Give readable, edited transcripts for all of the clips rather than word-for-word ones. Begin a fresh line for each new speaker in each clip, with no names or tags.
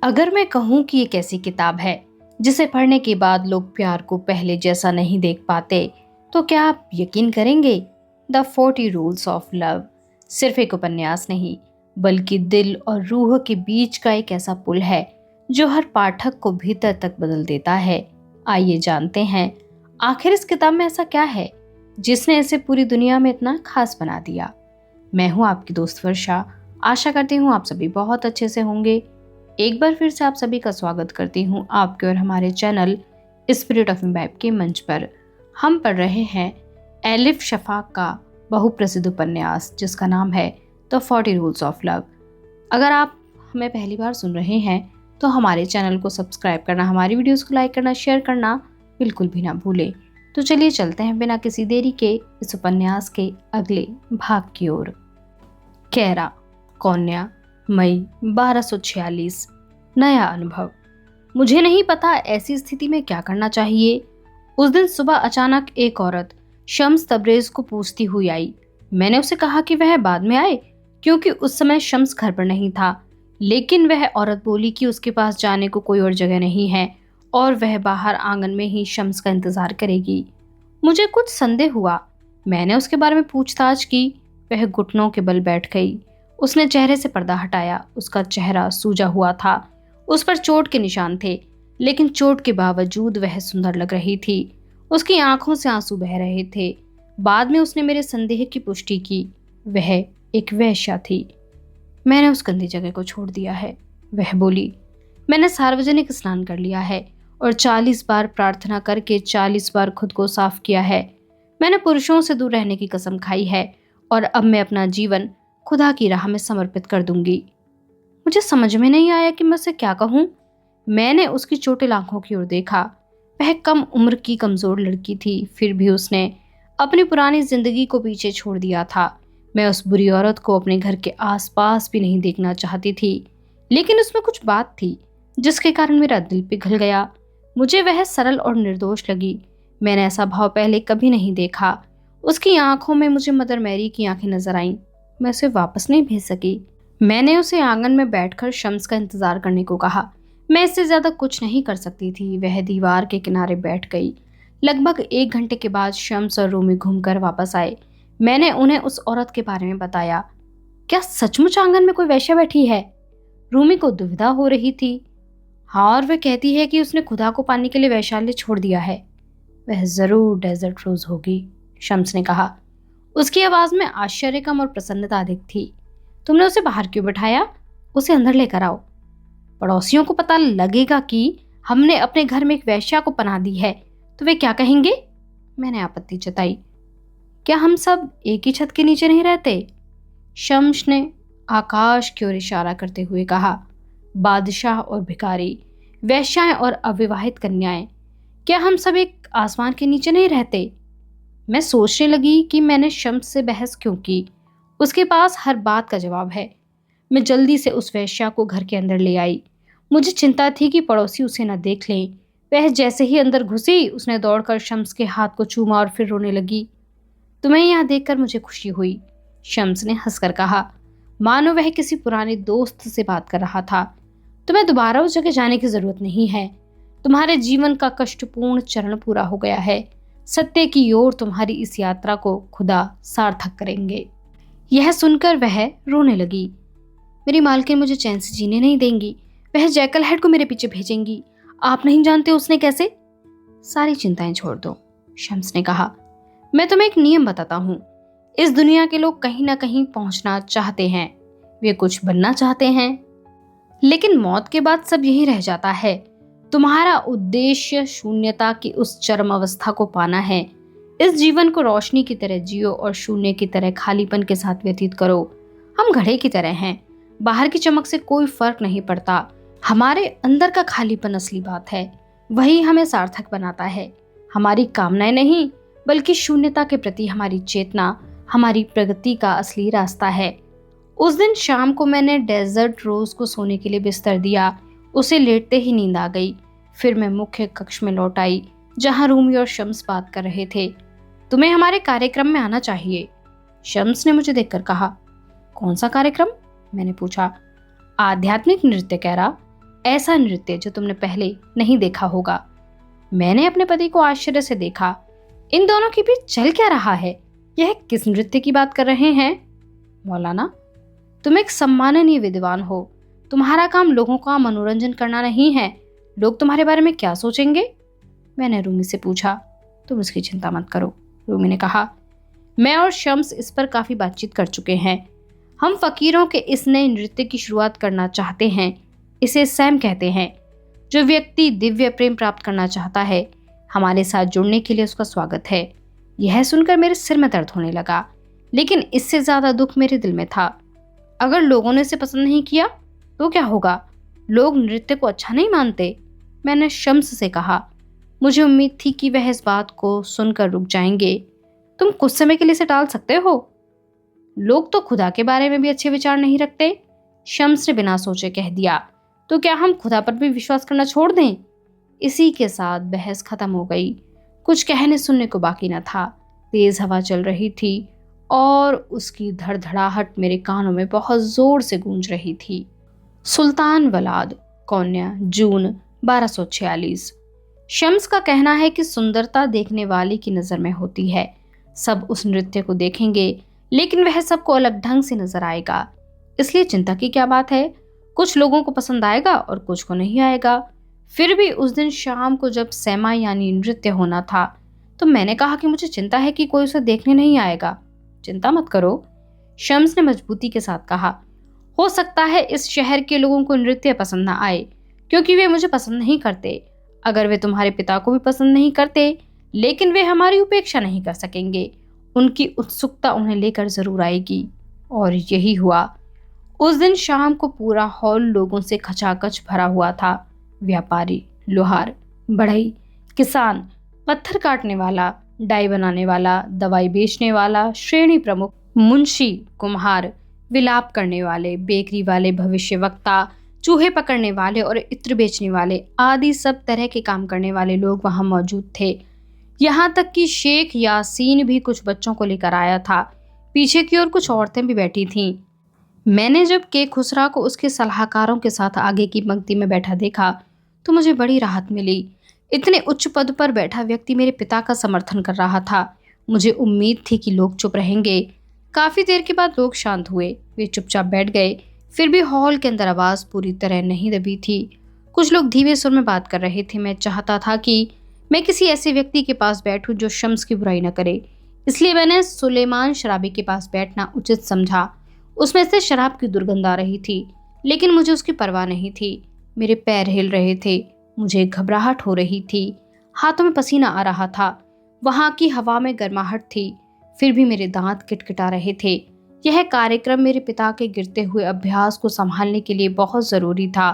अगर मैं कहूँ कि एक ऐसी किताब है जिसे पढ़ने के बाद लोग प्यार को पहले जैसा नहीं देख पाते, तो क्या आप यकीन करेंगे? द 40 रूल्स ऑफ लव सिर्फ एक उपन्यास नहीं, बल्कि दिल और रूह के बीच का एक ऐसा पुल है जो हर पाठक को भीतर तक बदल देता है। आइए जानते हैं, आखिर इस किताब में ऐसा क्या है जिसने इसे पूरी दुनिया में इतना खास बना दिया। मैं हूँ आपकी दोस्त वर्षा। आशा करती हूँ आप सभी बहुत अच्छे से होंगे। एक बार फिर से आप सभी का स्वागत करती हूँ आपके और हमारे चैनल स्पिरिट ऑफ इम्बाइब के मंच पर। हम पढ़ रहे हैं एलिफ शफाक का बहुप्रसिद्ध उपन्यास जिसका नाम है द 40 रूल्स ऑफ लव। अगर आप हमें पहली बार सुन रहे हैं तो हमारे चैनल को सब्सक्राइब करना, हमारी वीडियोस को लाइक करना, शेयर करना बिल्कुल भी ना भूलें। तो चलिए चलते हैं बिना किसी देरी के इस उपन्यास के अगले भाग की ओर। कैरा, कौन्या, मई 1246। नया अनुभव। मुझे नहीं पता ऐसी स्थिति में क्या करना चाहिए। उस दिन सुबह अचानक एक औरत शम्स तबरेज को पूछती हुई आई। मैंने उसे कहा कि वह बाद में आए, क्योंकि उस समय शम्स घर पर नहीं था। लेकिन वह औरत बोली कि उसके पास जाने को कोई और जगह नहीं है और वह बाहर आंगन में ही शम्स का इंतजार करेगी। मुझे कुछ संदेह हुआ। मैंने उसके बारे में पूछताछ की। वह घुटनों के बल बैठ गई। उसने चेहरे से पर्दा हटाया। उसका चेहरा सूजा हुआ था। उस पर चोट के निशान थे, लेकिन चोट के बावजूद वह सुंदर लग रही थी। उसकी आंखों से आंसू बह रहे थे। बाद में उसने मेरे संदेह की पुष्टि की। वह एक वेश्या थी। मैंने उस गंदी जगह को छोड़ दिया है, वह बोली। मैंने सार्वजनिक स्नान कर लिया है और 40 बार प्रार्थना करके 40 बार खुद को साफ किया है। मैंने पुरुषों से दूर रहने की कसम खाई है और अब मैं अपना जीवन खुदा की राह में समर्पित कर दूंगी। मुझे समझ में नहीं आया कि मैं उसे क्या कहूँ। मैंने उसकी चोटिल आंखों की ओर देखा। वह कम उम्र की कमजोर लड़की थी, फिर भी उसने अपनी पुरानी जिंदगी को पीछे छोड़ दिया था। मैं उस बुरी औरत को अपने घर के आसपास भी नहीं देखना चाहती थी, लेकिन उसमें कुछ बात थी जिसके कारण मेरा दिल पिघल गया। मुझे वह सरल और निर्दोष लगी। मैंने ऐसा भाव पहले कभी नहीं देखा। उसकी आंखों में मुझे मदर मैरी की आंखें नजर आईं। मैं उसे वापस नहीं भेज सकी। मैंने उसे आंगन में बैठकर शम्स का इंतजार करने को कहा। मैं इससे ज्यादा कुछ नहीं कर सकती थी। वह दीवार के किनारे बैठ गई। लगभग 1 घंटे के बाद शम्स और रूमी घूमकर वापस आए। मैंने उन्हें उस औरत के बारे में बताया। क्या सचमुच आंगन में कोई वेश्या बैठी है? रूमी को दुविधा हो रही थी। हाँ, और वह कहती है कि उसने खुदा को पाने के लिए वैशाल्य छोड़ दिया है। वह जरूर डेजर्ट रोज होगी, शम्स ने कहा। उसकी आवाज में आश्चर्य कम और प्रसन्नता अधिक थी। तुमने उसे बाहर क्यों बिठाया? उसे अंदर लेकर आओ। पड़ोसियों को पता लगेगा कि हमने अपने घर में एक वेश्या को पनाह दी है तो वे क्या कहेंगे? मैंने आपत्ति जताई। क्या हम सब एक ही छत के नीचे नहीं रहते? शम्स ने आकाश की ओर इशारा करते हुए कहा। बादशाह और भिखारी, वेश्याएं और अविवाहित कन्याएं, क्या हम सब एक आसमान के नीचे नहीं रहते? मैं सोचने लगी कि मैंने शम्स से बहस क्यों की। उसके पास हर बात का जवाब है। मैं जल्दी से उस वेश्या को घर के अंदर ले आई। मुझे चिंता थी कि पड़ोसी उसे न देख लें। वह जैसे ही अंदर घुसी, उसने दौड़कर शम्स के हाथ को चूमा और फिर रोने लगी। तुम्हें यहाँ देखकर मुझे खुशी हुई, शम्स ने हंसकर कहा, मानो वह किसी पुराने दोस्त से बात कर रहा था। तुम्हें दोबारा उस जगह जाने की जरूरत नहीं है। तुम्हारे जीवन का कष्टपूर्ण चरण पूरा हो गया है। सत्य की ओर तुम्हारी इस यात्रा को खुदा सार्थक करेंगे। यह सुनकर वह रोने लगी। मेरी मालकिन मुझे चैन से जीने नहीं देंगी। वह जैकल हेड को मेरे पीछे भेजेंगी। आप नहीं जानते उसने कैसे। सारी चिंताएं छोड़ दो, शम्स ने कहा। मैं तुम्हें एक नियम बताता हूँ। इस दुनिया के लोग कहीं ना कहीं पहुंचना चाहते हैं। वे कुछ बनना चाहते हैं, लेकिन मौत के बाद सब यही रह जाता है। तुम्हारा उद्देश्य शून्यता की उस चरम अवस्था को पाना है। इस जीवन को रोशनी की तरह जियो और शून्य की तरह खालीपन के साथ व्यतीत करो। हम घड़े की तरह हैं। बाहर की चमक से कोई फर्क नहीं पड़ता। हमारे अंदर का खालीपन असली बात है। वही हमें सार्थक बनाता है। हमारी कामनाएं नहीं, बल्कि शून्यता के प्रति हमारी चेतना हमारी प्रगति का असली रास्ता है। उस दिन शाम को मैंने डेजर्ट रोज को सोने के लिए बिस्तर दिया। उसे लेटते ही नींद आ गई। फिर मैं मुख्य कक्ष में लौट आई, जहां रूमी और शम्स बात कर रहे थे। तुम्हें हमारे कार्यक्रम में आना चाहिए, शम्स ने मुझे देखकर कहा। कौन सा कार्यक्रम? मैंने पूछा। आध्यात्मिक नृत्य, कैरा। ऐसा नृत्य जो तुमने पहले नहीं देखा होगा। मैंने अपने पति को आश्चर्य से देखा। इन दोनों के बीच चल क्या रहा है? यह किस नृत्य की बात कर रहे हैं? मौलाना, तुम एक सम्माननीय विद्वान हो। तुम्हारा काम लोगों का मनोरंजन करना नहीं है। लोग तुम्हारे बारे में क्या सोचेंगे? मैंने रूमी से पूछा। तुम इसकी चिंता मत करो, रूमी ने कहा। मैं और शम्स इस पर काफी बातचीत कर चुके हैं। हम फकीरों के इस नए नृत्य की शुरुआत करना चाहते हैं। इसे सैम कहते हैं। जो व्यक्ति दिव्य प्रेम प्राप्त करना चाहता है, हमारे साथ जुड़ने के लिए उसका स्वागत है। यह सुनकर मेरे सिर में दर्द होने लगा, लेकिन इससे ज्यादा दुख मेरे दिल में था। अगर लोगों ने इसे पसंद नहीं किया तो क्या होगा? लोग नृत्य को अच्छा नहीं मानते। मैंने शम्स से कहा। मुझे उम्मीद थी कि वह इस बात को सुनकर रुक जाएंगे। तुम कुछ समय के लिए इसे टाल सकते हो। लोग तो खुदा के बारे में भी अच्छे विचार नहीं रखते, शम्स ने बिना सोचे कह दिया। तो क्या हम खुदा पर भी विश्वास करना छोड़ दें? इसी के साथ बहस खत्म हो गई। कुछ कहने सुनने को बाकी न था। तेज हवा चल रही थी और उसकी धड़धड़ाहट मेरे कानों में बहुत जोर से गूंज रही थी। सुल्तान वलाद, कौन्या, जून 1246। शम्स का कहना है कि सुंदरता देखने वाले की नजर में होती है। सब उस नृत्य को देखेंगे, लेकिन वह सबको अलग ढंग से नजर आएगा। इसलिए चिंता की क्या बात है? कुछ लोगों को पसंद आएगा और कुछ को नहीं आएगा। फिर भी उस दिन शाम को जब सैमा यानी नृत्य होना था, तो मैंने कहा कि मुझे चिंता है कि कोई उसे देखने नहीं आएगा। चिंता मत करो, शम्स ने मजबूती के साथ कहा। हो सकता है इस शहर के लोगों को नृत्य पसंद ना आए, क्योंकि वे मुझे पसंद नहीं करते। अगर वे तुम्हारे पिता को भी पसंद नहीं करते, लेकिन वे हमारी उपेक्षा नहीं कर सकेंगे। उनकी उत्सुकता उन्हें लेकर जरूर आएगी। और यही हुआ। उस दिन शाम को पूरा हॉल लोगों से खचाखच भरा हुआ था। व्यापारी, लोहार, बढ़ई, किसान, पत्थर काटने वाला, डाई बनाने वाला, दवाई बेचने वाला, श्रेणी प्रमुख, मुंशी, कुम्हार, विलाप करने वाले, बेकरी वाले, भविष्यवक्ता, चूहे पकड़ने वाले और इत्र बेचने वाले आदि सब तरह के काम करने वाले लोग वहां मौजूद थे। यहाँ तक कि शेख यासीन भी कुछ बच्चों को लेकर आया था। पीछे की ओर कुछ औरतें भी बैठी थीं। मैंने जब के खुसरा को उसके सलाहकारों के साथ आगे की पंक्ति में बैठा देखा तो मुझे बड़ी राहत मिली। इतने उच्च पद पर बैठा व्यक्ति मेरे पिता का समर्थन कर रहा था। मुझे उम्मीद थी कि लोग चुप रहेंगे। काफी देर के बाद लोग शांत हुए। वे चुपचाप बैठ गए। फिर भी हॉल के अंदर आवाज पूरी तरह नहीं दबी थी। कुछ लोग धीमे सुर में बात कर रहे थे। मैं चाहता था कि मैं किसी ऐसे व्यक्ति के पास बैठूं जो शम्स की बुराई न करे, इसलिए मैंने सुलेमान शराबी के पास बैठना उचित समझा। उसमें से शराब की दुर्गंध आ रही थी, लेकिन मुझे उसकी परवाह नहीं थी। मेरे पैर हिल रहे थे, मुझे घबराहट हो रही थी, हाथों में पसीना आ रहा था। वहां की हवा में गर्माहट थी, फिर भी मेरे दांत किटकिटा रहे थे। यह कार्यक्रम मेरे पिता के गिरते हुए अभ्यास को संभालने के लिए बहुत जरूरी था।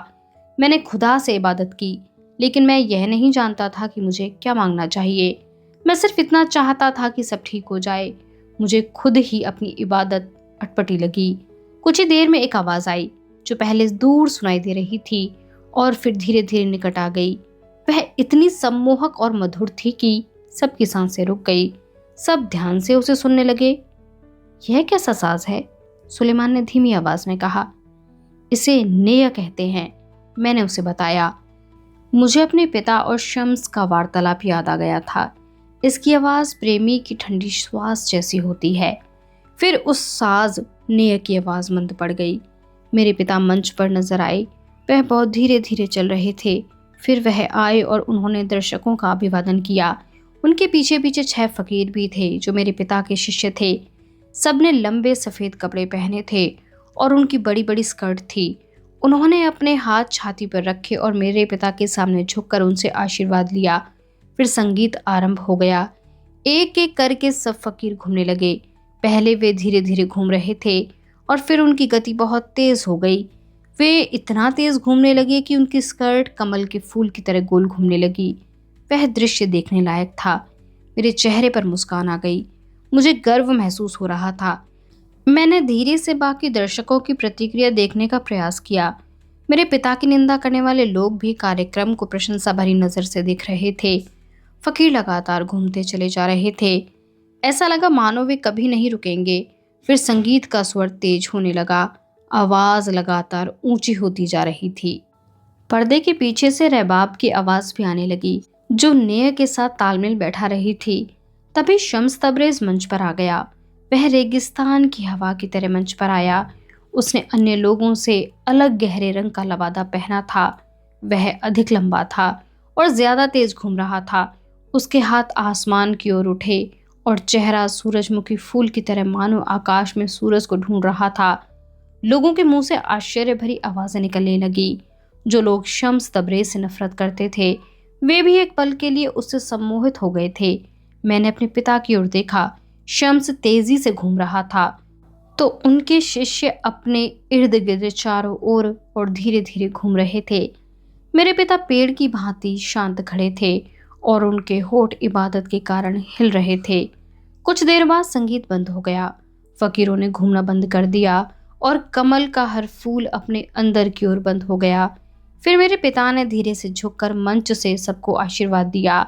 मैंने खुदा से इबादत की, लेकिन मैं यह नहीं जानता था कि मुझे क्या मांगना चाहिए। मैं सिर्फ इतना चाहता था कि सब ठीक हो जाए। मुझे खुद ही अपनी इबादत अटपटी लगी। कुछ ही देर में एक आवाज आई जो पहले दूर सुनाई दे रही थी और फिर धीरे धीरे निकट आ गई। वह इतनी सम्मोहक और मधुर थी कि सबकी सांसें रुक गई। सब ध्यान से उसे सुनने लगे। यह कैसा साज है? सुलेमान ने धीमी आवाज में कहा। इसे नेय कहते हैं, मैंने उसे बताया। मुझे अपने पिता और शम्स का वार्तालाप याद आ गया था। इसकी आवाज प्रेमी की ठंडी श्वास जैसी होती है। फिर उस साज नेय की आवाज मंद पड़ गई। मेरे पिता मंच पर नजर आए। वह बहुत धीरे धीरे चल रहे थे। फिर वह आए और उन्होंने दर्शकों का अभिवादन किया। उनके पीछे पीछे 6 फकीर भी थे जो मेरे पिता के शिष्य थे। सबने लंबे सफेद कपड़े पहने थे और उनकी बड़ी बड़ी स्कर्ट थी। उन्होंने अपने हाथ छाती पर रखे और मेरे पिता के सामने झुककर उनसे आशीर्वाद लिया। फिर संगीत आरंभ हो गया। एक एक करके सब फकीर घूमने लगे। पहले वे धीरे धीरे घूम रहे थे और फिर उनकी गति बहुत तेज हो गई। वे इतना तेज घूमने लगे कि उनकी स्कर्ट कमल के फूल की तरह गोल घूमने लगी। वह दृश्य देखने लायक था। मेरे चेहरे पर मुस्कान आ गई। मुझे गर्व महसूस हो रहा था। मैंने धीरे से बाकी दर्शकों की प्रतिक्रिया देखने का प्रयास किया। मेरे पिता की निंदा करने वाले लोग भी कार्यक्रम को प्रशंसा भरी नजर से देख रहे थे। फकीर लगातार घूमते चले जा रहे थे। ऐसा लगा मानो वे कभी नहीं रुकेंगे। फिर संगीत का स्वर तेज होने लगा। आवाज लगातार ऊंची होती जा रही थी। पर्दे के पीछे से रहबाब की आवाज भी आने लगी, जो नेह के साथ तालमेल बैठा रही थी। तभी शम्स तबरेज मंच पर आ गया। वह रेगिस्तान की हवा की तरह मंच पर आया। उसने अन्य लोगों से अलग गहरे रंग का लवादा पहना था। वह अधिक लंबा था और ज्यादा तेज घूम रहा था। उसके हाथ आसमान की ओर उठे और चेहरा सूरजमुखी फूल की तरह मानो आकाश में सूरज को ढूंढ रहा था। लोगों के मुंह से आश्चर्य भरी आवाजें निकलने लगी। जो लोग शम्स तबरेज से नफरत करते थे, वे भी एक पल के लिए उससे सम्मोहित हो गए थे। मैंने अपने पिता की ओर देखा। शम्स तेजी से घूम रहा था, तो उनके शिष्य अपने इर्द गिर्द चारों ओर और धीरे धीरे घूम रहे थे। मेरे पिता पेड़ की भांति शांत खड़े थे और उनके होठ इबादत के कारण हिल रहे थे। कुछ देर बाद संगीत बंद हो गया। फकीरों ने घूमना बंद कर दिया और कमल का हर फूल अपने अंदर की ओर बंद हो गया। फिर मेरे पिता ने धीरे से झुककर मंच से सबको आशीर्वाद दिया।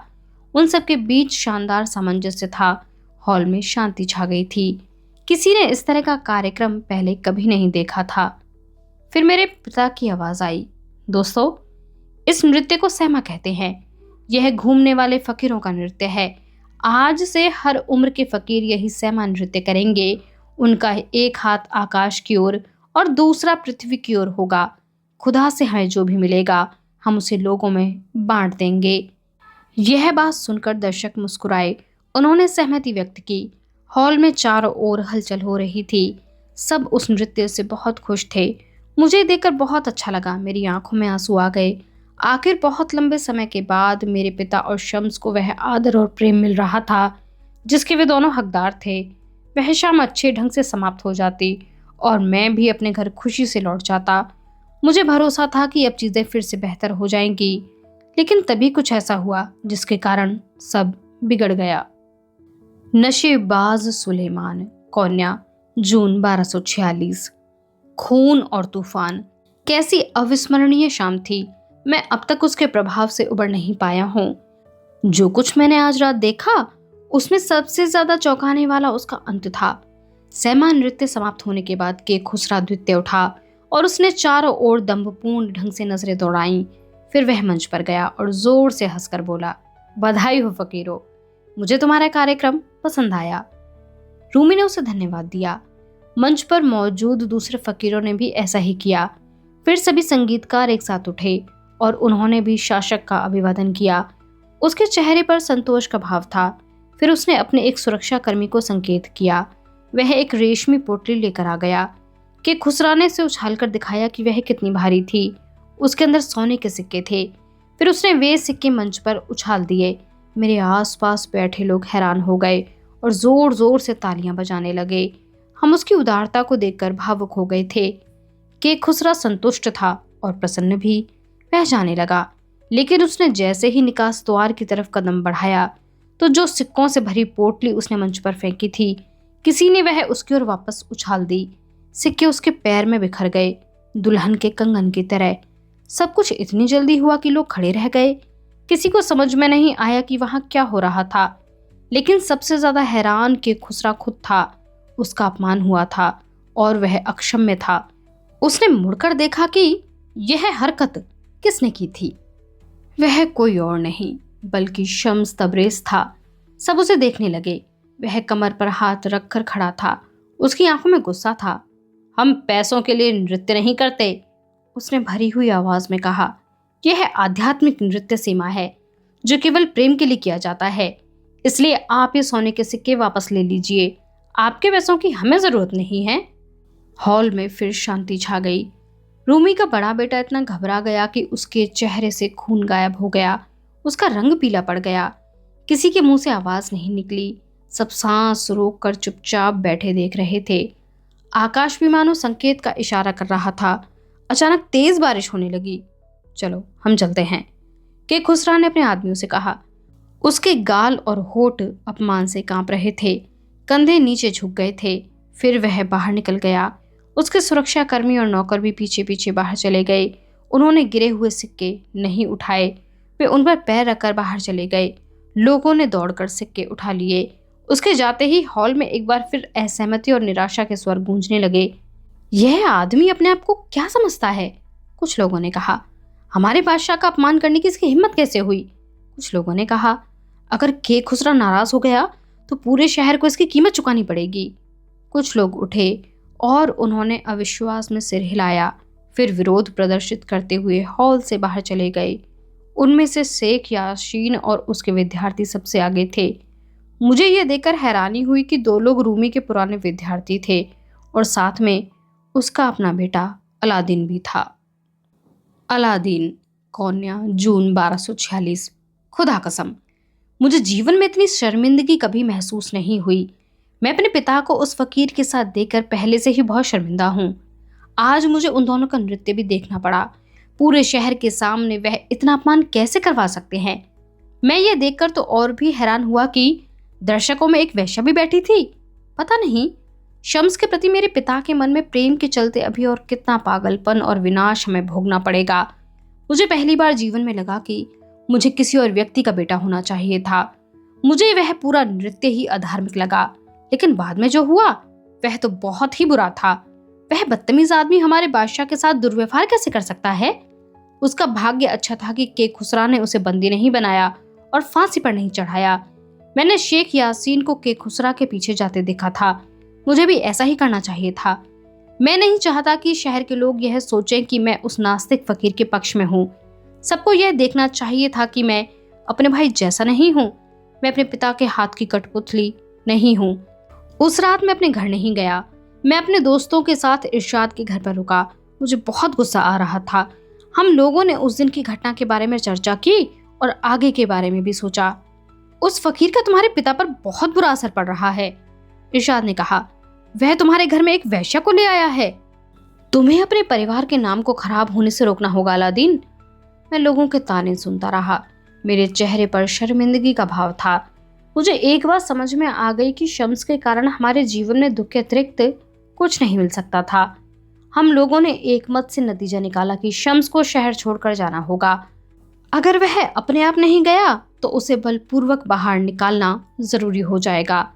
उन सबके बीच शानदार सामंजस्य था। हॉल में शांति छा गई थी। किसी ने इस तरह का कार्यक्रम पहले कभी नहीं देखा था। फिर मेरे पिता की आवाज आई, दोस्तों, इस नृत्य को सहमा कहते हैं। यह घूमने वाले फकीरों का नृत्य है। आज से हर उम्र के फकीर यही सहमा नृत्य करेंगे। उनका एक हाथ आकाश की ओर और दूसरा पृथ्वी की ओर होगा। खुदा से हमें जो भी मिलेगा, हम उसे लोगों में बांट देंगे। यह बात सुनकर दर्शक मुस्कुराए। उन्होंने सहमति व्यक्त की। हॉल में चारों ओर हलचल हो रही थी। सब उस नृत्य से बहुत खुश थे। मुझे देखकर बहुत अच्छा लगा। मेरी आंखों में आंसू आ गए। आखिर बहुत लंबे समय के बाद मेरे पिता और शम्स को वह आदर और प्रेम मिल रहा था जिसके वे दोनों हकदार थे। वह शाम अच्छे ढंग से समाप्त हो जाती और मैं भी अपने घर खुशी से लौट जाता। मुझे भरोसा था कि अब चीजें फिर से बेहतर हो जाएंगी, लेकिन तभी कुछ ऐसा हुआ जिसके कारण सब बिगड़ गया। नशेबाज सुलेमान, कोन्या, जून 1246। खून और तूफान, कैसी अविस्मरणीय शाम थी। मैं अब तक उसके प्रभाव से उबर नहीं पाया हूँ। जो कुछ मैंने आज रात देखा, उसमें सबसे ज्यादा चौंकाने वाला उसका अंत था। सहमा नृत्य समाप्त होने के बाद के खुसरा द्वितीय उठा और उसने चारों ओर दंभपूर्ण ढंग से नजरें दौड़ाईं। फिर वह मंच पर गया और जोर से हंसकर बोला, बधाई हो फकीरों, मुझे तुम्हारा कार्यक्रम पसंद आया। रूमी ने उसे धन्यवाद दिया। मंच पर मौजूद दूसरे फकीरों ने भी ऐसा ही किया। फिर सभी संगीतकार एक साथ उठे और उन्होंने भी शासक का अभिवादन किया। उसके चेहरे पर संतोष का भाव था। फिर उसने अपने एक सुरक्षा कर्मी को संकेत किया। वह एक रेशमी पोटली लेकर आ गया। के खुसराने से उछालकर दिखाया कि वह कितनी भारी थी। उसके अंदर सोने के सिक्के थे। फिर उसने वे सिक्के मंच पर उछाल दिए। मेरे आसपास बैठे लोग हैरान हो गए और जोर जोर से तालियां बजाने लगे। हम उसकी उदारता को देखकर भावुक हो गए थे। के खुसरा संतुष्ट था और प्रसन्न भी। वह जाने लगा, लेकिन उसने जैसे ही निकास द्वार की तरफ कदम बढ़ाया तो जो सिक्कों से भरी पोटली उसने मंच पर फेंकी थी, किसी ने वह उसकी ओर वापस उछाल दी। सिक्के उसके पैर में बिखर गए, दुल्हन के कंगन की तरह। सब कुछ इतनी जल्दी हुआ कि लोग खड़े रह गए। किसी को समझ में नहीं आया कि वहां क्या हो रहा था, लेकिन सबसे ज्यादा हैरान के खुसरा खुद था। उसका अपमान हुआ था और वह अक्षम्य था। उसने मुड़कर देखा कि यह हरकत किसने की थी। वह कोई और नहीं बल्कि शम्स तबरेज था। सब उसे देखने लगे। वह कमर पर हाथ रखकर खड़ा था। उसकी आंखों में गुस्सा था। हम पैसों के लिए नृत्य नहीं करते, उसने भरी हुई आवाज में कहा। यह आध्यात्मिक नृत्य सीमा है जो केवल प्रेम के लिए किया जाता है। इसलिए आप ये सोने के सिक्के वापस ले लीजिए। आपके पैसों की हमें जरूरत नहीं है। हॉल में फिर शांति छा गई। रूमी का बड़ा बेटा इतना घबरा गया कि उसके चेहरे से खून गायब हो गया। उसका रंग पीला पड़ गया। किसी के मुंह से आवाज नहीं निकली। सब सांस रोक कर चुपचाप बैठे देख रहे थे। आकाश भी मानो संकेत का इशारा कर रहा था। अचानक तेज बारिश होने लगी। चलो हम चलते हैं, के खुसरा ने अपने आदमियों से कहा। उसके गाल और होठ अपमान से कांप रहे थे। कंधे नीचे झुक गए थे। फिर वह बाहर निकल गया। उसके सुरक्षाकर्मी और नौकर भी पीछे पीछे बाहर चले गए। उन्होंने गिरे हुए सिक्के नहीं उठाए। वे उन पर पैर रखकर बाहर चले गए। लोगों ने दौड़कर सिक्के उठा लिए। उसके जाते ही हॉल में एक बार फिर असहमति और निराशा के स्वर गूंजने लगे। यह आदमी अपने आप को क्या समझता है, कुछ लोगों ने कहा। हमारे बादशाह का अपमान करने की इसकी हिम्मत कैसे हुई? कुछ लोगों ने कहा, अगर के खुसरा नाराज हो गया तो पूरे शहर को इसकी कीमत चुकानी पड़ेगी। कुछ लोग उठे और उन्होंने अविश्वास में सिर हिलाया, फिर विरोध प्रदर्शित करते हुए हॉल से बाहर चले गए। उनमें से शेख यासीन और उसके विद्यार्थी सबसे आगे थे। मुझे यह देखकर हैरानी हुई कि दो लोग रूमी के पुराने विद्यार्थी थे और साथ में उसका अपना बेटा अलादीन भी था। अलादीन, कौन्या, जून 1246। खुदा कसम, मुझे जीवन में इतनी शर्मिंदगी कभी महसूस नहीं हुई। मैं अपने पिता को उस फकीर के साथ देखकर पहले से ही बहुत शर्मिंदा हूँ। आज मुझे उन दोनों का नृत्य भी देखना पड़ा। पूरे शहर के सामने वह इतना अपमान कैसे करवा सकते हैं? मैं ये देखकर तो और भी हैरान हुआ कि दर्शकों में एक वेश्या भी बैठी थी। पता नहीं शम्स के प्रति मेरे पिता के मन में प्रेम के चलते अभी और कितना पागलपन और विनाश हमें भोगना पड़ेगा। मुझे पहली बार जीवन में लगा कि मुझे किसी और व्यक्ति का बेटा होना चाहिए था। मुझे वह पूरा नृत्य ही अधार्मिक लगा, लेकिन बाद में जो हुआ वह तो बहुत ही बुरा था। वह बदतमीज आदमी हमारे बादशाह के साथ दुर्व्यवहार कैसे कर सकता है? उसका भाग्य अच्छा था कि के खुसरा ने उसे बंदी नहीं बनाया और फांसी पर नहीं चढ़ाया। मैंने शेख यासीन को के खुसरा के पीछे जाते देखा था। मुझे भी ऐसा ही करना चाहिए था। मैं नहीं चाहता कि शहर के लोग यह सोचें कि मैं उस नास्तिक फकीर के पक्ष में हूँ। सबको यह देखना चाहिए था कि मैं अपने भाई जैसा नहीं हूँ। मैं अपने पिता के हाथ की कठपुतली नहीं हूँ। उस रात मैं अपने घर नहीं गया। मैं अपने दोस्तों के साथ इरशाद के घर पर रुका। मुझे बहुत गुस्सा आ रहा था। हम लोगों ने उस दिन की घटना के बारे में चर्चा की और आगे के बारे में भी सोचा। उस फकीर का तुम्हारे पिता पर बहुत बुरा असर पड़ रहा है, इरशाद ने कहा। वह तुम्हारे घर में एक वेश्या को ले आया है। तुम्हें अपने परिवार के नाम को खराब होने से रोकना होगा अलादीन। मैं लोगों के ताने सुनता रहा। मेरे चेहरे पर शर्मिंदगी का भाव था। मुझे एक बात समझ में आ गई कि शम्स के कारण हमारे जीवन में दुख के अतिरिक्त कुछ नहीं मिल सकता था। हम लोगों ने एक मत से नतीजा निकाला कि शम्स को शहर छोड़कर जाना होगा। अगर वह अपने आप नहीं गया तो उसे बलपूर्वक बाहर निकालना जरूरी हो जाएगा।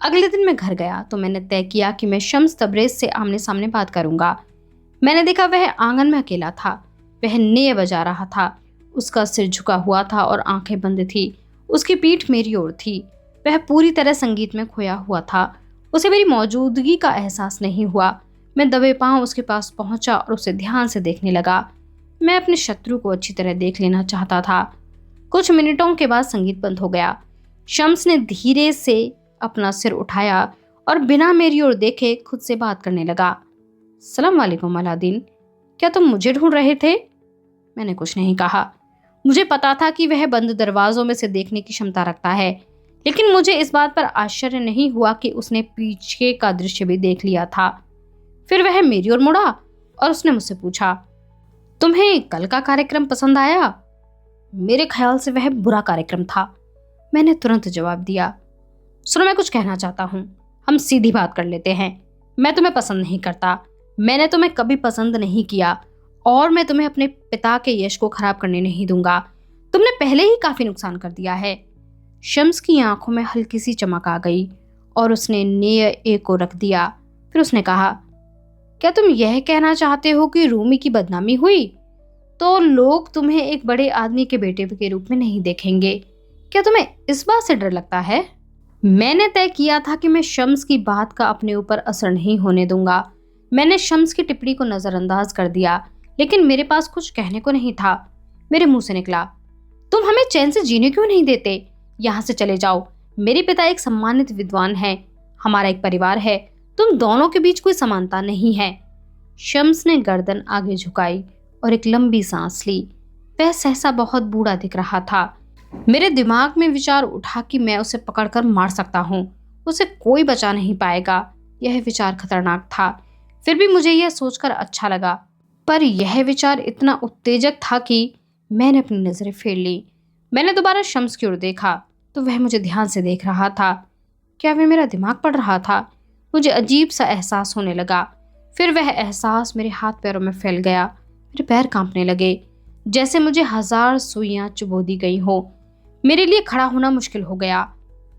अगले दिन मैं घर गया तो मैंने तय किया कि मैं शम्स तबरेज से आमने सामने बात करूंगा। मैंने देखा वह आंगन में अकेला था। वह नए बजा रहा था। उसका सिर झुका हुआ था और आंखें बंद थी। उसकी पीठ मेरी ओर थी। वह पूरी तरह संगीत में खोया हुआ था। उसे मेरी मौजूदगी का एहसास नहीं हुआ। मैं दबे पांव उसके पास पहुंचा और उसे ध्यान से देखने लगा। मैं अपने शत्रु को अच्छी तरह देख लेना चाहता था। कुछ मिनटों के बाद संगीत बंद हो गया। शम्स ने धीरे से अपना सिर उठाया और बिना मेरी ओर देखे खुद से बात करने लगा। सलाम वालेकुम अलादीन, क्या तुम मुझे ढूंढ रहे थे? मैंने कुछ नहीं कहा। मुझे पता था कि वह बंद दरवाजों में से देखने की क्षमता रखता है, लेकिन मुझे इस बात पर आश्चर्य नहीं हुआ कि उसने पीछे का दृश्य भी देख लिया था। फिर वह मेरी ओर मुड़ा और उसने मुझसे पूछा, तुम्हें कल का कार्यक्रम पसंद आया? मेरे ख्याल से वह बुरा कार्यक्रम था। मैंने तुरंत जवाब दिया, सुनो, मैं कुछ कहना चाहता हूँ। हम सीधी बात कर लेते हैं। मैं तुम्हें पसंद नहीं करता। मैंने तुम्हें कभी पसंद नहीं किया और मैं तुम्हें अपने पिता के यश को खराब करने नहीं दूंगा। तुमने पहले ही काफी नुकसान कर दिया है। शम्स की आंखों में हल्की सी चमक आ गई और उसने नेय ए को रख दिया। फिर उसने कहा, क्या तुम यह कहना चाहते हो कि रूमी की बदनामी हुई तो लोग तुम्हें एक बड़े आदमी के बेटे के रूप में नहीं देखेंगे? क्या तुम्हें इस बात से डर लगता है? मैंने तय किया था कि मैं शम्स की बात का अपने ऊपर असर नहीं होने दूंगा। मैंने शम्स की टिप्पणी को नजरअंदाज कर दिया, लेकिन मेरे पास कुछ कहने को नहीं था। मेरे मुंह से निकला, तुम हमें चैन से जीने क्यों नहीं देते? यहाँ से चले जाओ। मेरे पिता एक सम्मानित विद्वान है। हमारा एक परिवार है। तुम दोनों के बीच कोई समानता नहीं है। शम्स ने गर्दन आगे झुकाई और एक लंबी सांस ली। वह सहसा बहुत बूढ़ा दिख रहा था। मेरे दिमाग में विचार उठा कि मैं उसे पकड़कर मार सकता हूँ। उसे कोई बचा नहीं पाएगा। यह विचार खतरनाक था, फिर भी मुझे यह सोचकर अच्छा लगा। पर यह विचार इतना उत्तेजक था कि मैंने अपनी नजरें फेर ली। मैंने दोबारा शम्स की ओर देखा तो वह मुझे ध्यान से देख रहा था। क्या वह मेरा दिमाग पढ़ रहा था? मुझे अजीब सा एहसास होने लगा। फिर वह एहसास मेरे हाथ पैरों में फैल गया। मेरे पैर कांपने लगे, जैसे मुझे 1000 सुइयां चुभो दी गई हो। मेरे लिए खड़ा होना मुश्किल हो गया।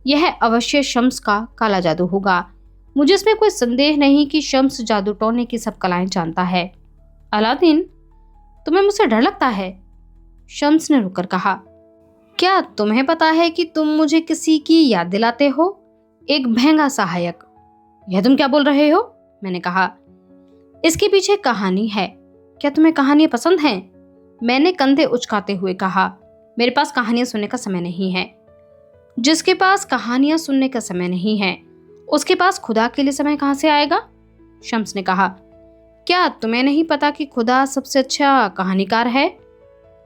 यह अवश्य शम्स का काला जादू होगा। मुझे इसमें कोई संदेह नहीं कि शम्स जादू टोने की सब कलाएं जानता है। अलादीन, तुम्हें मुझसे डर लगता है? शम्स ने रुककर कहा, क्या तुम्हें पता है कि तुम मुझे किसी की याद दिलाते हो? एक महंगा सहायक। यह तुम क्या बोल रहे हो? मैंने कहा। इसके पीछे कहानी है। क्या तुम्हें कहानियां पसंद हैं? मैंने कंधे उचकाते हुए कहा। मेरे पास कहानियां सुनने का समय नहीं है। जिसके पास कहानियां सुनने का समय नहीं है, उसके पास खुदा के लिए समय कहां से आएगा? शम्स ने कहा। क्या तुम्हें नहीं पता कि खुदा सबसे अच्छा कहानीकार है?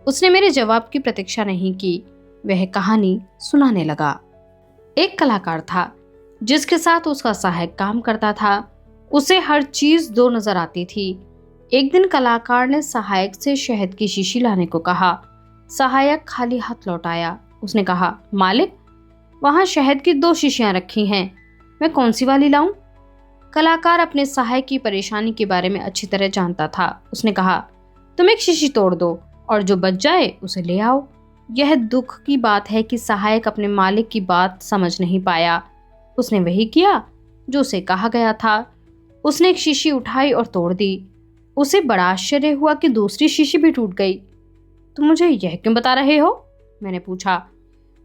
उसने मेरे जवाब की प्रतीक्षा नहीं की। वह कहानी सुनाने लगा। एक कलाकार था जिसके साथ उसका सहायक काम करता था। उसे हर चीज दो नजर आती थी। एक दिन कलाकार ने सहायक से शहद की शीशी लाने को कहा। सहायक खाली हाथ लौट आया। उसने कहा, मालिक, वहां शहद की 2 शीशियां रखी हैं, मैं कौन सी वाली लाऊं? कलाकार अपने सहायक की परेशानी के बारे में अच्छी तरह जानता था। उसने कहा, तुम एक शीशी तोड़ दो और जो बच जाए उसे ले आओ। यह दुख की बात है कि सहायक अपने मालिक की बात समझ नहीं पाया। उसने वही किया जो उसे कहा गया था। उसने एक शीशी उठाई और तोड़ दी। उसे बड़ा आश्चर्य हुआ कि दूसरी शीशी भी टूट गई। तुम मुझे यह क्यों बता रहे हो? मैंने पूछा।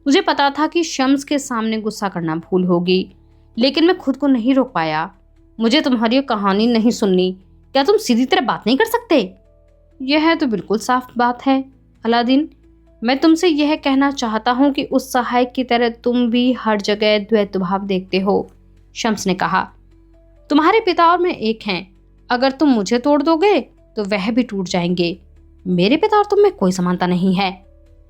मुझे पता था कि शम्स के सामने गुस्सा करना भूल होगी, लेकिन मैं खुद को नहीं रोक पाया। मुझे तुम्हारी कहानी नहीं सुननी। क्या तुम सीधी तरह बात नहीं कर सकते? यह तो बिल्कुल साफ बात है अलादीन। मैं तुमसे यह कहना चाहता हूं कि उस सहायक की तरह तुम भी हर जगह द्वैत भाव देखते हो। शम्स ने कहा, तुम्हारे पिता और मैं एक हैं। अगर तुम मुझे तोड़ दोगे तो वह भी टूट जाएंगे। मेरे पिता और तुम में कोई समानता नहीं है।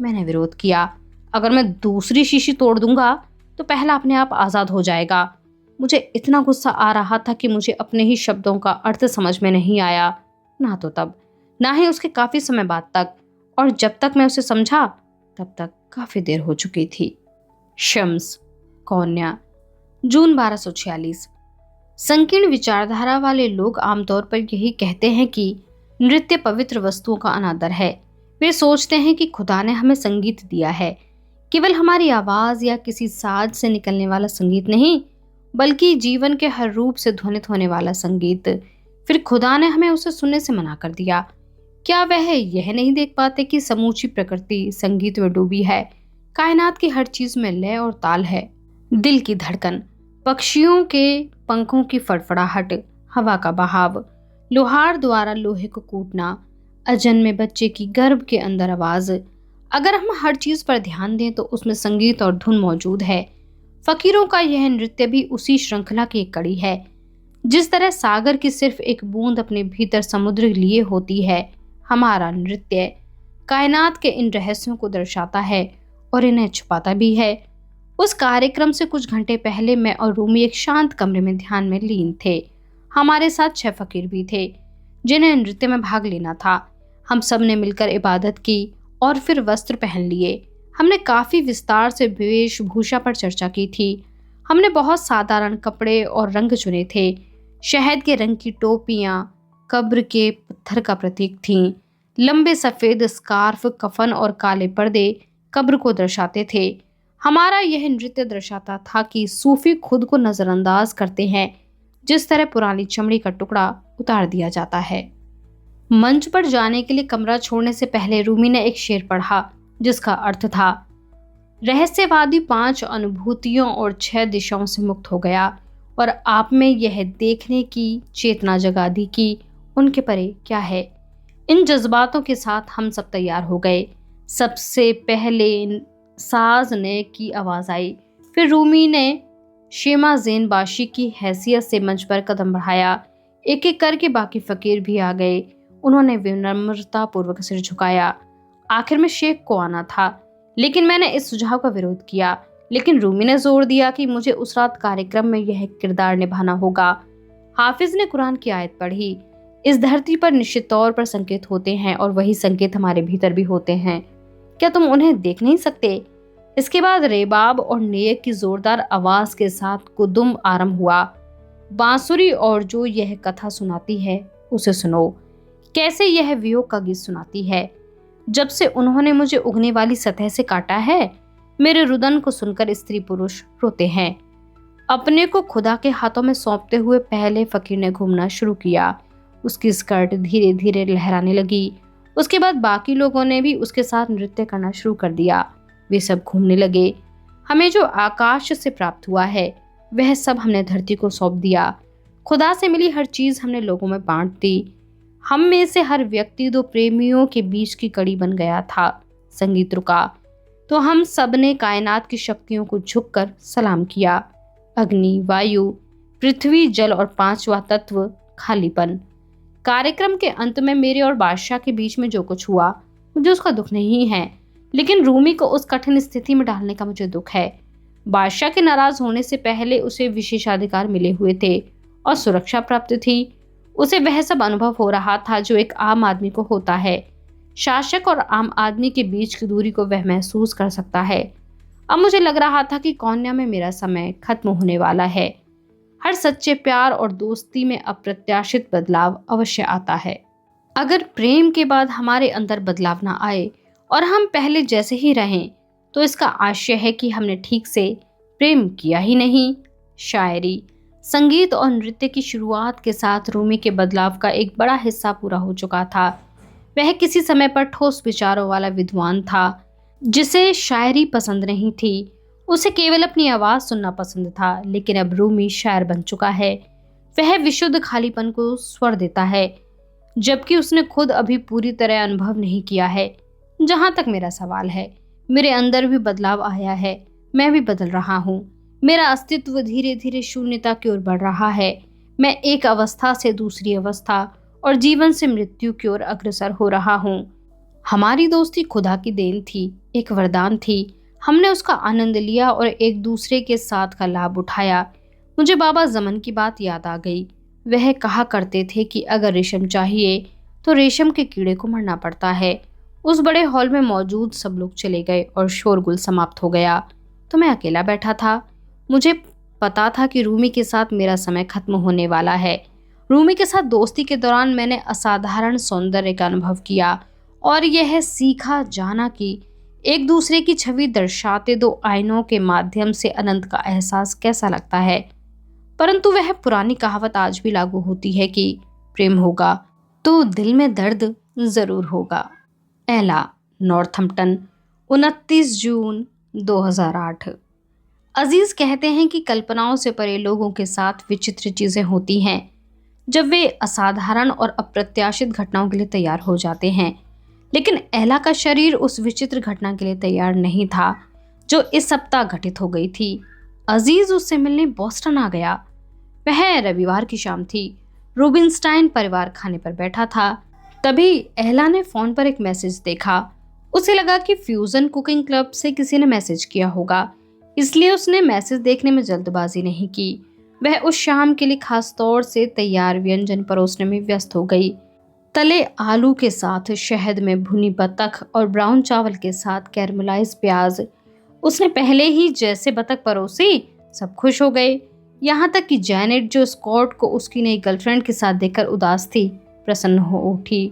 मैंने विरोध किया। अगर मैं दूसरी शीशी तोड़ दूंगा तो पहला अपने आप आजाद हो जाएगा। मुझे इतना गुस्सा आ रहा था कि मुझे अपने ही शब्दों का अर्थ समझ में नहीं आया, ना तो तब, ना ही उसके काफी समय बाद तक। और जब तक मैं उसे समझा तब तक काफी देर हो चुकी थी। शम्स, कौन्या, जून 1246। संकीर्ण विचारधारा वाले लोग आमतौर पर यही कहते हैं कि नृत्य पवित्र वस्तुओं का अनादर है। वे सोचते हैं कि खुदा ने हमें संगीत दिया है, केवल हमारी आवाज या किसी साज से निकलने वाला संगीत नहीं, बल्कि जीवन के हर रूप से ध्वनित होने वाला संगीत। फिर खुदा ने हमें उसे सुनने से मना कर दिया। क्या वह यह नहीं देख पाते कि समूची प्रकृति संगीत में डूबी है? कायनात की हर चीज में लय और ताल है। दिल की धड़कन, पक्षियों के पंखों की फड़फड़ाहट, हवा का बहाव, लोहार द्वारा लोहे को कूटना, अजन्मे बच्चे की गर्भ के अंदर आवाज। अगर हम हर चीज पर ध्यान दें तो उसमें संगीत और धुन मौजूद है। फकीरों का यह नृत्य भी उसी श्रृंखला की एक कड़ी है। जिस तरह सागर की सिर्फ एक बूंद अपने भीतर समुद्र लिए होती है, हमारा नृत्य कायनात के इन रहस्यों को दर्शाता है और इन्हें छुपाता भी है। उस कार्यक्रम से कुछ घंटे पहले मैं और रूमी एक शांत कमरे में ध्यान में लीन थे। हमारे साथ 6 फकीर भी थे जिन्हें नृत्य में भाग लेना था। हम सब ने मिलकर इबादत की और फिर वस्त्र पहन लिए। हमने काफी विस्तार से वेशभूषा पर चर्चा की थी। हमने बहुत साधारण कपड़े और रंग चुने थे। शहद के रंग की टोपियां कब्र के पत्थर का प्रतीक थीं। लंबे सफेद स्कार्फ, कफन और काले पर्दे कब्र को दर्शाते थे। हमारा यह नृत्य दर्शाता था कि सूफी खुद को नजरअंदाज करते हैं, जिस तरह पुरानी चमड़ी का टुकड़ा उतार दिया जाता है। मंच पर जाने के लिए कमरा छोड़ने से पहले रूमी ने एक शेर पढ़ा जिसका अर्थ था, रहस्यवादी 5 अनुभूतियों और 6 दिशाओं से मुक्त हो गया और आप में यह देखने की चेतना जगा दी कि उनके परे क्या है। इन जज्बातों के साथ हम सब तैयार हो गए। सबसे पहले साज ने की आवाज आई। फिर रूमी ने शेमा ज़ेन बाशी की हैसियत से मंच पर कदम बढ़ाया। एक एक करके बाकी फकीर भी आ गए। उन्होंने विनम्रता पूर्वक सिर झुकाया। आखिर में शेख को आना था, लेकिन मैंने इस सुझाव का विरोध किया। लेकिन रूमी ने जोर दिया कि मुझे उस रात कार्यक्रम में यह किरदार निभाना होगा। हाफिज ने कुरान की आयत पढ़ी, इस धरती पर निश्चित तौर पर संकेत होते हैं और वही संकेत हमारे भीतर भी होते हैं। क्या तुम उन्हें देख नहीं सकते? इसके बाद रेबाब और नेक की जोरदार आवाज के साथ कुदुम आरंभ हुआ। बांसुरी और जो यह कथा सुनाती है उसे सुनो, कैसे यह वियोग का गीत सुनाती है। जब से उन्होंने मुझे उगने वाली सतह से काटा है, मेरे रुदन को सुनकर स्त्री पुरुष रोते हैं। अपने को खुदा के हाथों में सौंपते हुए पहले फकीर ने घूमना शुरू किया। उसकी स्कर्ट धीरे धीरे लहराने लगी उसके बाद बाकी लोगों ने भी उसके साथ नृत्य करना शुरू कर दिया। वे सब घूमने लगे। हमें जो आकाश से प्राप्त हुआ है वह सब हमने धरती को सौंप दिया। खुदा से मिली हर चीज हमने लोगों में बांट दी। हम में से हर व्यक्ति दो प्रेमियों के बीच की कड़ी बन गया था। संगीत रुका तो हम सब ने कायनात की शक्तियों को झुककर सलाम किया। अग्नि, वायु, पृथ्वी, जल और पांचवा तत्व खालीपन। कार्यक्रम के अंत में मेरे और बादशाह के बीच में जो कुछ हुआ मुझे उसका दुख नहीं है, लेकिन रूमी को उस कठिन स्थिति में डालने का मुझे दुख है। बादशाह के नाराज होने से पहले उसे विशेषाधिकार मिले हुए थे और सुरक्षा प्राप्त थी। उसे वह सब अनुभव हो रहा था जो एक आम आदमी को होता है। शासक और आम आदमी के बीच की दूरी को वह महसूस कर सकता है। अब मुझे लग रहा था कि कौन्या में मेरा समय खत्म होने वाला है। हर सच्चे प्यार और दोस्ती में अप्रत्याशित बदलाव अवश्य आता है। अगर प्रेम के बाद हमारे अंदर बदलाव ना आए और हम पहले जैसे ही रहें तो इसका आशय है कि हमने ठीक से प्रेम किया ही नहीं। शायरी, संगीत और नृत्य की शुरुआत के साथ रूमी के बदलाव का एक बड़ा हिस्सा पूरा हो चुका था। वह किसी समय पर ठोस विचारों वाला विद्वान था जिसे शायरी पसंद नहीं थी। उसे केवल अपनी आवाज सुनना पसंद था, लेकिन अब रूमी शायर बन चुका है। वह विशुद्ध खालीपन को स्वर देता है, जबकि उसने खुद अभी पूरी तरह अनुभव नहीं किया है। जहां तक मेरा सवाल है, मेरे अंदर भी बदलाव आया है। मैं भी बदल रहा हूँ। मेरा अस्तित्व धीरे धीरे शून्यता की ओर बढ़ रहा है। मैं एक अवस्था से दूसरी अवस्था और जीवन से मृत्यु की ओर अग्रसर हो रहा हूँ। हमारी दोस्ती खुदा की देन थी, एक वरदान थी। हमने उसका आनंद लिया और एक दूसरे के साथ का लाभ उठाया। मुझे बाबा जमन की बात याद आ गई। वह कहा करते थे कि अगर रेशम चाहिए तो रेशम के कीड़े को मरना पड़ता है। उस बड़े हॉल में मौजूद सब लोग चले गए और शोरगुल समाप्त हो गया तो मैं अकेला बैठा था। मुझे पता था कि रूमी के साथ मेरा समय खत्म होने वाला है। रूमी के साथ दोस्ती के दौरान मैंने असाधारण सौंदर्य का अनुभव किया और यह सीखा जाना कि एक दूसरे की छवि दर्शाते दो आईनों के माध्यम से अनंत का एहसास कैसा लगता है। परंतु वह पुरानी कहावत आज भी लागू होती है कि प्रेम होगा तो दिल में दर्द जरूर होगा। एला, नॉर्थम्पटन, 29 जून 2008। अजीज कहते हैं कि कल्पनाओं से परे लोगों के साथ विचित्र चीजें होती हैं जब वे असाधारण और अप्रत्याशित घटनाओं के लिए तैयार हो जाते हैं। लेकिन एला का शरीर उस विचित्र घटना के लिए तैयार नहीं था जो इस सप्ताह घटित हो गई थी। अजीज उससे मिलने बोस्टन आ गया। वह रविवार की शाम थी। रूबिनस्टाइन परिवार खाने पर बैठा था। तभी एला ने फोन पर एक मैसेज देखा। उसे लगा कि फ्यूजन कुकिंग क्लब से किसी ने मैसेज किया होगा, इसलिए उसने मैसेज देखने में जल्दबाजी नहीं की। वह उस शाम के लिए खास तौर से तैयार व्यंजन परोसने में व्यस्त हो गई। तले आलू के साथ शहद में भुनी बतख और ब्राउन चावल के साथ कैरमलाइज प्याज। उसने पहले ही जैसे बतख परोसी, सब खुश हो गए। यहाँ तक कि जैनेट, जो स्कॉट को उसकी नई गर्लफ्रेंड के साथ देखकर उदास थी, प्रसन्न हो उठी।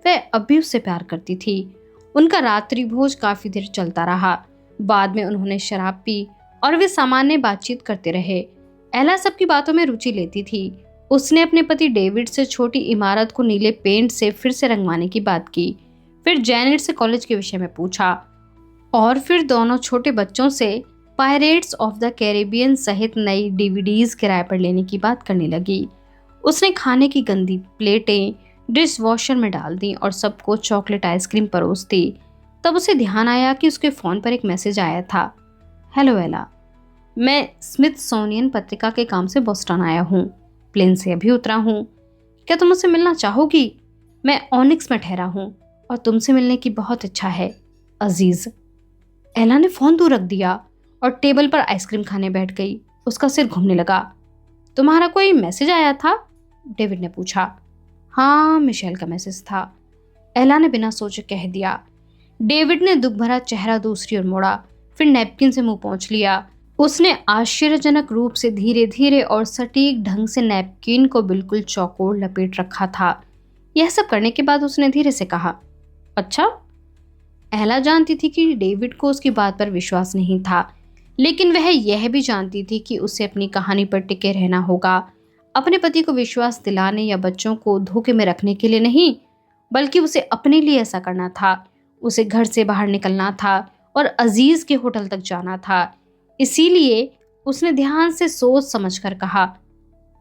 वह अब भी उससे प्यार करती थी। उनका रात्रि भोज काफी देर चलता रहा। बाद में उन्होंने शराब पी और वे सामान्य बातचीत करते रहे। एला सबकी बातों में रुचि लेती थी। उसने अपने पति डेविड से छोटी इमारत को नीले पेंट से फिर से रंगवाने की बात की। फिर जैनेट से कॉलेज के विषय में पूछा और फिर दोनों छोटे बच्चों से पायरेट्स ऑफ द कैरेबियन सहित नई डीवीडीज किराए पर लेने की बात करने लगी। उसने खाने की गंदी प्लेटें डिश वॉशर में डाल दी और सबको चॉकलेट आइसक्रीम परोस दी। तब उसे ध्यान आया कि उसके फ़ोन पर एक मैसेज आया था। हेलो एला, मैं स्मिथसोनियन पत्रिका के काम से बोस्टन आया हूँ। प्लेन से अभी उतरा हूँ। क्या तुम मुझसे मिलना चाहोगी? मैं ओनिक्स में ठहरा हूँ और तुमसे मिलने की बहुत इच्छा है, अजीज। एला ने फ़ोन दूर रख दिया और टेबल पर आइसक्रीम खाने बैठ गई। उसका सिर घूमने लगा। तुम्हारा कोई मैसेज आया था? डेविड ने पूछा। हाँ, मिशेल का मैसेज था, एला ने बिना सोचे कह दिया। डेविड ने दुख भरा चेहरा दूसरी ओर मोड़ा, फिर नैपकिन से मुंह पोंछ लिया। उसने आश्चर्यजनक रूप से धीरे धीरे और सटीक ढंग से नैपकिन को बिल्कुल चौकोर लपेट रखा था। यह सब करने के बाद उसने धीरे से कहा, अच्छा। एला जानती थी कि डेविड को उसकी बात पर विश्वास नहीं था, लेकिन वह यह भी जानती थी कि उसे अपनी कहानी पर टिके रहना होगा, अपने पति को विश्वास दिलाने या बच्चों को धोखे में रखने के लिए नहीं। बल्कि उसे अपने लिए ऐसा करना था। उसे घर से बाहर निकलना था और अजीज के होटल तक जाना था। इसीलिए उसने ध्यान से सोच समझकर कहा।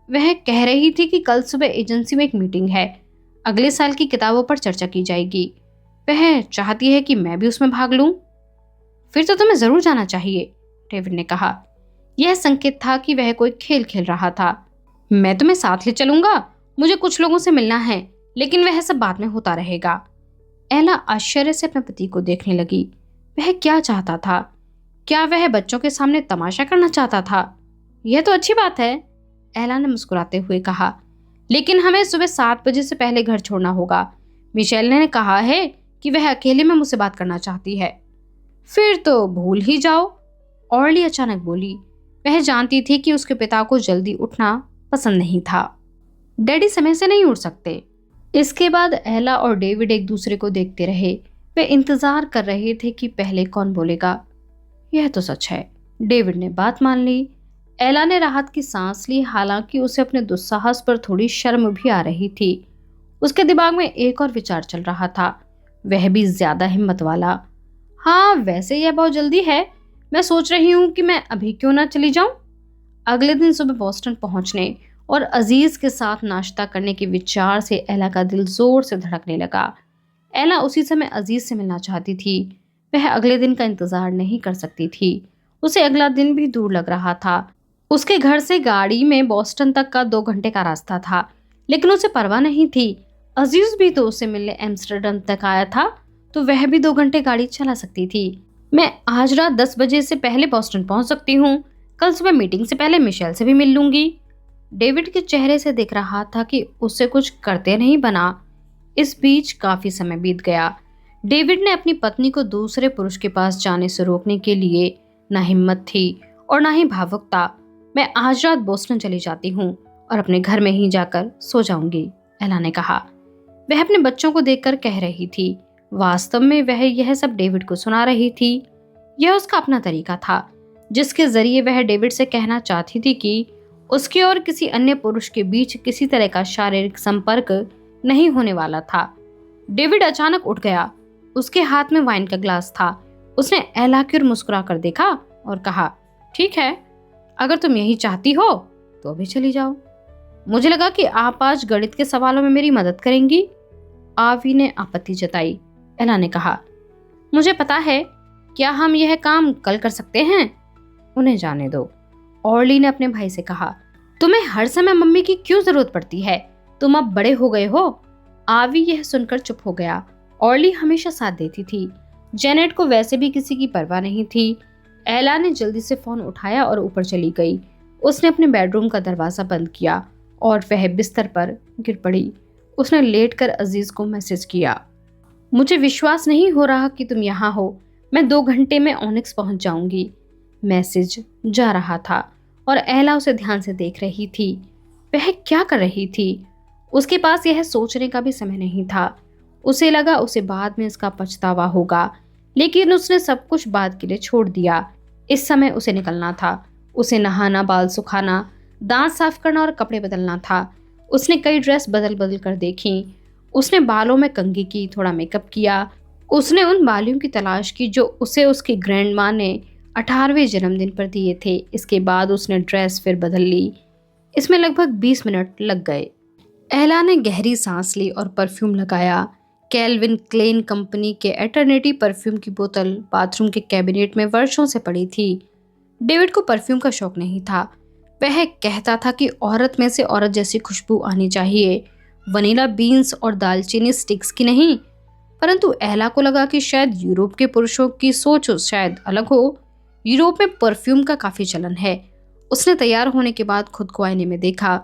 वह कह रही थी कि कल सुबह एजेंसी में एक मीटिंग है, अगले साल की किताबों पर चर्चा की जाएगी। वह चाहती है कि मैं भी उसमें भाग लूं। फिर तो तुम्हें जरूर जाना चाहिए, डेविड ने कहा। यह संकेत था कि वह कोई खेल खेल रहा था। मैं तुम्हें साथ ले चलूंगा, मुझे कुछ लोगों से मिलना है, लेकिन वह सब बाद में होता रहेगा। एला आश्चर्य से अपने पति को देखने लगी। वह क्या चाहता था? क्या वह बच्चों के सामने तमाशा करना चाहता था? यह तो अच्छी बात है, एला ने मुस्कुराते हुए कहा, लेकिन हमें सुबह 7 बजे से पहले घर छोड़ना होगा। मिशेल ने कहा है कि वह अकेले में मुझसे बात करना चाहती है। फिर तो भूल ही जाओ, ऑर्ली अचानक बोली। वह जानती थी कि उसके पिता को जल्दी उठना पसंद नहीं था। डैडी समय से नहीं उठ सकते। इसके बाद एला और डेविड एक दूसरे को देखते रहे। वे इंतजार कर रहे थे कि पहले कौन बोलेगा। यह तो सच है, डेविड ने बात मान ली। एला ने राहत की सांस ली, हालांकि उसे अपने दुस्साहस पर थोड़ी शर्म भी आ रही थी। उसके दिमाग में एक और विचार चल रहा था, वह भी ज्यादा हिम्मत वाला। हाँ, वैसे यह बहुत जल्दी है। मैं सोच रही हूँ कि मैं अभी क्यों ना चली जाऊं। अगले दिन सुबह बोस्टन पहुंचने और अजीज के साथ नाश्ता करने के विचार से एला का दिल जोर से धड़कने लगा। एला उसी समय अजीज से मिलना चाहती थी। वह अगले दिन का इंतजार नहीं कर सकती थी। उसे अगला दिन भी दूर लग रहा था। उसके घर से गाड़ी में बोस्टन तक का 2 घंटे का रास्ता था, लेकिन उसे परवाह नहीं थी। अजीज भी तो उसे मिलने एम्स्टर्डम तक आया था, तो वह भी 2 घंटे गाड़ी चला सकती थी। मैं आज रात 10 बजे से पहले बोस्टन पहुंच सकती हूँ। कल सुबह मीटिंग से पहले मिशेल से भी मिल लूंगी। डेविड के चेहरे से दिख रहा था कि उससे कुछ करते नहीं बना। इस बीच काफी समय बीत गया। डेविड ने अपनी पत्नी को दूसरे पुरुष के पास जाने से रोकने के लिए ना हिम्मत थी और ना ही भावुकता। मैं आज रात बोस्टन चली जाती हूँ और अपने घर में ही जाकर सो जाऊंगी, एला ने कहा। वह अपने बच्चों को देखकर कह रही थी। वास्तव में वह यह सब डेविड को सुना रही थी। यह उसका अपना तरीका था, जिसके जरिए वह डेविड से कहना चाहती थी कि उसके और किसी अन्य पुरुष के बीच किसी तरह का शारीरिक संपर्क नहीं होने वाला था। डेविड अचानक उठ गया। उसके हाथ में वाइन का ग्लास था। उसने एला की ओर मुस्कुरा कर देखा और कहा, ठीक है, अगर तुम यही चाहती हो तो अभी चली जाओ। मुझे लगा कि आप आज गणित के सवालों में मेरी मदद करेंगी। आवी ने आपत्ति जताई। एला ने कहा, मुझे पता है, क्या हम यह काम कल कर सकते हैं? उन्हें जाने दो, ऑर्ली ने अपने भाई से कहा। तुम्हें हर समय मम्मी की क्यों जरूरत पड़ती है? तुम अब बड़े हो गए हो। आवी यह सुनकर चुप हो गया। ऑर्ली हमेशा साथ देती थी। जेनेट को वैसे भी किसी की परवाह नहीं थी। एला ने जल्दी से फोन उठाया और ऊपर चली गई। उसने अपने बेडरूम का दरवाजा बंद किया और वह बिस्तर पर गिर पड़ी। उसने लेटकर अजीज को मैसेज किया, मुझे विश्वास नहीं हो रहा कि तुम यहाँ हो। मैं 2 घंटे में ओनिक्स पहुंच जाऊंगी। मैसेज जा रहा था और एला उसे ध्यान से देख रही थी। वह क्या कर रही थी? उसके पास यह सोचने का भी समय नहीं था। उसे लगा उसे बाद में इसका पछतावा होगा, लेकिन उसने सब कुछ बाद के लिए छोड़ दिया। इस समय उसे निकलना था। उसे नहाना, बाल सुखाना, दांत साफ करना और कपड़े बदलना था। उसने कई ड्रेस बदल बदल कर देखी। उसने बालों में कंघी की, थोड़ा मेकअप किया। उसने उन बालियों की तलाश की जो उसे उसकी ग्रैंड माँ ने 18वें जन्मदिन पर दिए थे। इसके बाद उसने ड्रेस फिर बदल ली। इसमें लगभग 20 मिनट लग गए। एला ने गहरी सांस ली और परफ्यूम लगाया। कैल्विन क्लेन कंपनी के एटर्निटी परफ्यूम की बोतल बाथरूम के कैबिनेट में वर्षों से पड़ी थी। डेविड को परफ्यूम का शौक नहीं था। वह कहता था कि औरत में से औरत जैसी खुशबू आनी चाहिए, वनीला बीन्स और दालचीनी स्टिक्स की नहीं। परंतु एला को लगा कि शायद यूरोप के पुरुषों की सोच शायद अलग हो। यूरोप में परफ्यूम का काफी चलन है। उसने तैयार होने के बाद खुद को आईने में देखा।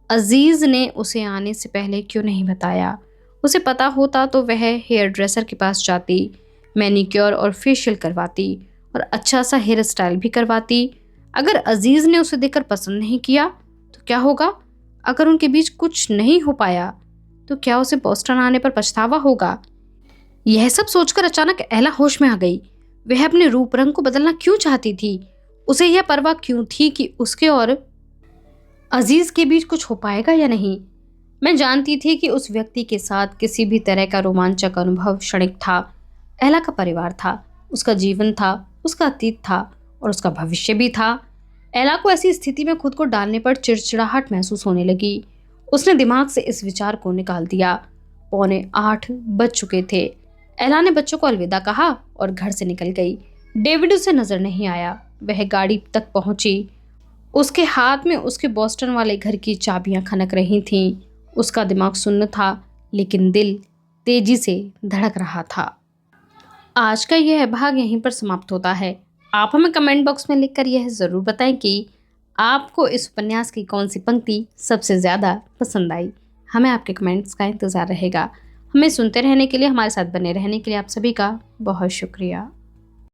अजीज ने उसे आने से पहले क्यों नहीं बताया? उसे पता होता तो वह हेयर ड्रेसर के पास जाती, मैनिक्योर और फेशियल करवाती और अच्छा सा हेयर स्टाइल भी करवाती। अगर अजीज ने उसे देखकर पसंद नहीं किया तो क्या होगा? अगर उनके बीच कुछ नहीं हो पाया तो क्या उसे बोस्टन आने पर पछतावा होगा? यह सब सोचकर अचानक एला होश में आ गई। वह अपने रूप रंग को बदलना क्यों चाहती थी? उसे यह परवाह क्यों थी कि उसके और अजीज के बीच कुछ हो पाएगा या नहीं? मैं जानती थी कि उस व्यक्ति के साथ किसी भी तरह का रोमांचक अनुभव क्षणिक था। एला का परिवार था, उसका जीवन था, उसका अतीत था और उसका भविष्य भी था। एला को ऐसी स्थिति में खुद को डालने पर चिड़चिड़ाहट महसूस होने लगी। उसने दिमाग से इस विचार को निकाल दिया। 7:45 बज चुके थे। एला ने बच्चों को अलविदा कहा और घर से निकल गई। डेविड उसे नजर नहीं आया। वह गाड़ी तक पहुंची। उसके हाथ में उसके बोस्टन वाले घर की चाबियां खनक रही थीं। उसका दिमाग सुन्न था, लेकिन दिल तेजी से धड़क रहा था। आज का यह भाग यहीं पर समाप्त होता है। आप हमें कमेंट बॉक्स में लिखकर यह ज़रूर बताएं कि आपको इस उपन्यास की कौन सी पंक्ति सबसे ज़्यादा पसंद आई। हमें आपके कमेंट्स का इंतज़ार रहेगा। हमें सुनते रहने के लिए, हमारे साथ बने रहने के लिए आप सभी का बहुत शुक्रिया।